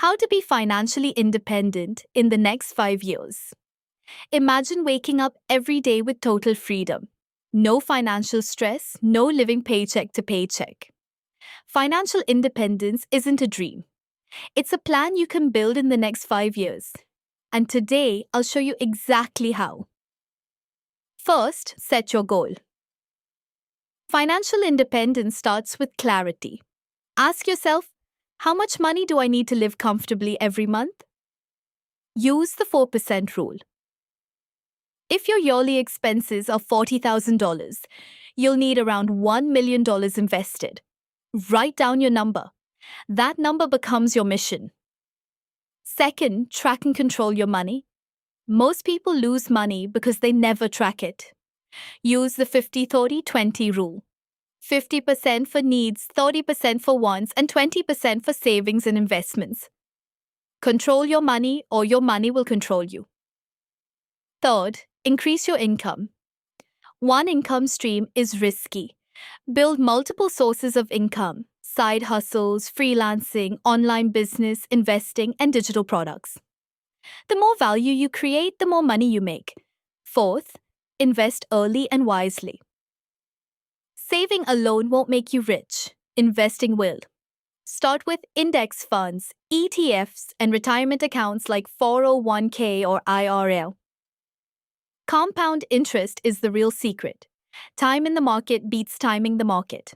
How to be financially independent in the next 5 years. Imagine waking up every day with total freedom. No financial stress, no living paycheck to paycheck. Financial independence isn't a dream. It's a plan you can build in the next 5 years. And today, I'll show you exactly how. First, set your goal. Financial independence starts with clarity. Ask yourself, how much money do I need to live comfortably every month? Use the 4% rule. If your yearly expenses are $40,000, you'll need around $1 million invested. Write down your number. That number becomes your mission. Second, track and control your money. Most people lose money because they never track it. Use the 50-30-20 rule. 50% for needs, 30% for wants, and 20% for savings and investments. Control your money or your money will control you. Third, increase your income. One income stream is risky. Build multiple sources of income, side hustles, freelancing, online business, investing, and digital products. The more value you create, the more money you make. Fourth, invest early and wisely. Saving alone won't make you rich. Investing will. Start with index funds, ETFs, and retirement accounts like 401k or IRA. Compound interest is the real secret. Time in the market beats timing the market.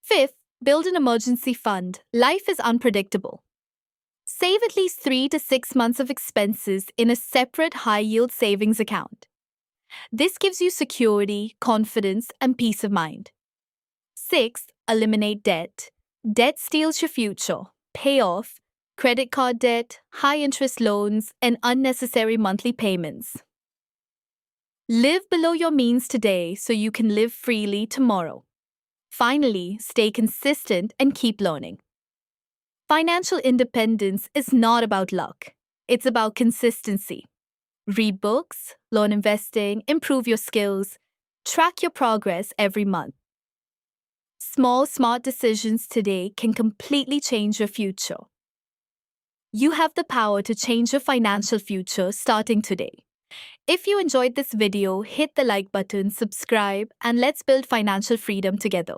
Fifth, build an emergency fund. Life is unpredictable. Save at least 3 to 6 months of expenses in a separate high-yield savings account. This gives you security, confidence, and peace of mind. Sixth, eliminate debt. Debt steals your future. Pay off credit card debt, high-interest loans, and unnecessary monthly payments. Live below your means today so you can live freely tomorrow. Finally, stay consistent and keep learning. Financial independence is not about luck. It's about consistency. Read books, learn investing, improve your skills, track your progress every month. Small, smart decisions today can completely change your future. You have the power to change your financial future starting today. If you enjoyed this video, hit the like button, subscribe, and let's build financial freedom together.